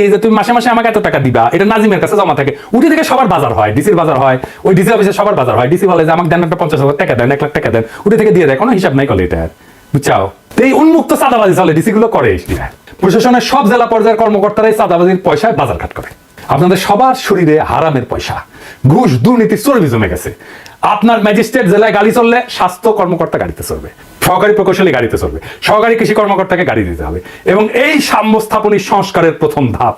এই যে তুমি মাসে মাসে আমাকে এত টাকা দিবা, এটা নাজিমের কাছে জমা থাকে, উঠে থেকে সবার বাজার হয়, ডিসির বাজার হয়, ওই ডিসি অফিসে সবার বাজার হয়, ডিসি বলে যে আমাকে দেন একটা 50,000 টাকা দেন, 1 লাখ টাকা দেন, উঠে থেকে দিয়ে দেয়, কোনো হিসাব নাই কলে এটা, বুঝছাও? এই উন্মুক্ত চাঁদাবাজি চলে, ডিসি গুলো করে। প্রশাসনের সব জেলা পর্যায়ের কর্মকর্তারাই চাঁদাবাজির পয়সায় বাজারঘাট করে। আপনাদের সবার শরীরে হারামের পয়সা, ঘুষ, দুর্নীতি, চর্বি জমে গেছে। আপনার ম্যাজিস্ট্রেট জেলায় গাড়ি চললে স্বাস্থ্য কর্মকর্তা গাড়িতে চলবে, সহকারী প্রকৌশলী গাড়িতে চলবে, সহকারী কৃষি কর্মকর্তাকে গাড়ি দিতে হবে। এবং এই সাম্যস্থাপনী সংস্কারের প্রথম ধাপ।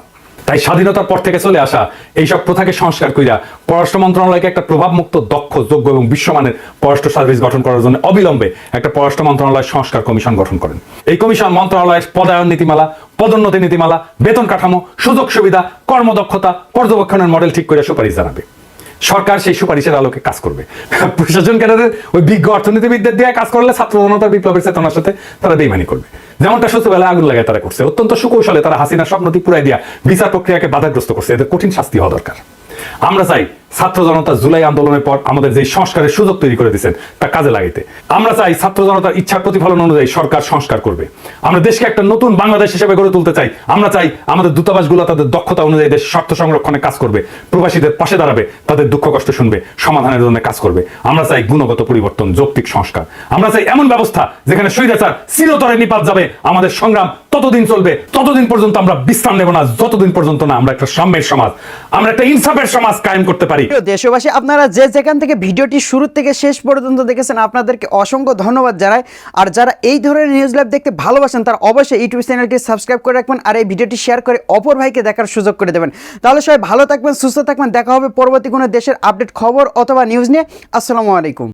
তাই স্বাধীনতার পর থেকে চলে আসা এইসব প্রথাকে সংস্কার কইরা পররাষ্ট্র মন্ত্রণালয়কে একটা প্রভাবমুক্ত, দক্ষ, যোগ্য এবং বিশ্বমানের পররাষ্ট্র সার্ভিস গঠন করার জন্য অবিলম্বে একটা পররাষ্ট্র মন্ত্রণালয় সংস্কার কমিশন গঠন করেন। এই কমিশন মন্ত্রণালয়ের পদায়ন নীতিমালা, পদোন্নতি নীতিমালা, বেতন কাঠামো, সুযোগ সুবিধা, কর্মদক্ষতা, পর্যবেক্ষণের মডেল ঠিক করে সুপারিশ জানাবে। সরকার সেই সুপারিশের আলোকে কাজ করবে। প্রশাসন ক্যাডারের ওই বিজ্ঞ অর্থনীতিবিদদের দিয়ে কাজ করলে ছাত্র জনতার বিপ্লবের চেতনার সাথে তারা বেইমানি করবে। যেমনটা সচিবালয়ে আগুন লাগায় তারা করছে, অত্যন্ত সুকৌশলে তারা হাসিনার স্বপ্নটি পুরাই দিয়া বিচার প্রক্রিয়াকে বাধাগ্রস্ত করছে। এদের কঠিন শাস্তি হওয়া দরকার। আমরা চাই ছাত্র জনতা জুলাই আন্দোলনের পর আমাদের যে সংস্কারের সুযোগ তৈরি করে দিচ্ছেন তা কাজে লাগাইতে। আমরা চাই ছাত্র জনতার ইচ্ছার প্রতিফলন অনুযায়ী সরকার সংস্কার করবে। আমরা দেশকে একটা নতুন বাংলাদেশ হিসেবে গড়ে তুলতে চাই। আমরা চাই আমাদের দূতাবাসগুলো তাদের দক্ষতা অনুযায়ী দেশ স্বার্থ সংরক্ষণে কাজ করবে, প্রবাসীদের পাশে দাঁড়াবে, তাদের দুঃখ কষ্ট শুনবে, সমাধানের জন্য কাজ করবে। আমরা চাই গুণগত পরিবর্তন, যৌক্তিক সংস্কার। আমরা চাই এমন ব্যবস্থা যেখানে স্বৈরাচার চিরতরে নিপাত যাবে। আমাদের সংগ্রাম ততদিন চলবে, ততদিন পর্যন্ত আমরা বিশ্রাম নেব না, যতদিন পর্যন্ত না আমরা একটা সাম্যের সমাজ, আমরা একটা ইনসাফের সমাজ কায়েম করতে পারি। দেশবাসী, আপনারা যে যেখান থেকে ভিডিওটি শুরু থেকে শেষ পর্যন্ত দেখেছেন আপনাদেরকে অসংখ্য ধন্যবাদ জানাই। আর যারা এই ধরনের নিউজ লাইভ দেখতে ভালোবাসেন তারা অবশ্যই ইউটিউব চ্যানেলটি সাবস্ক্রাইব করে রাখবেন আর এই ভিডিওটি শেয়ার করে অপর ভাইকে দেখার সুযোগ করে দেবেন। তাহলে সবাই ভালো থাকবেন, সুস্থ থাকবেন। দেখা হবে পরবর্তী কোনো দেশের আপডেট খবর অথবা নিউজ নিয়ে। আসসালামু আলাইকুম।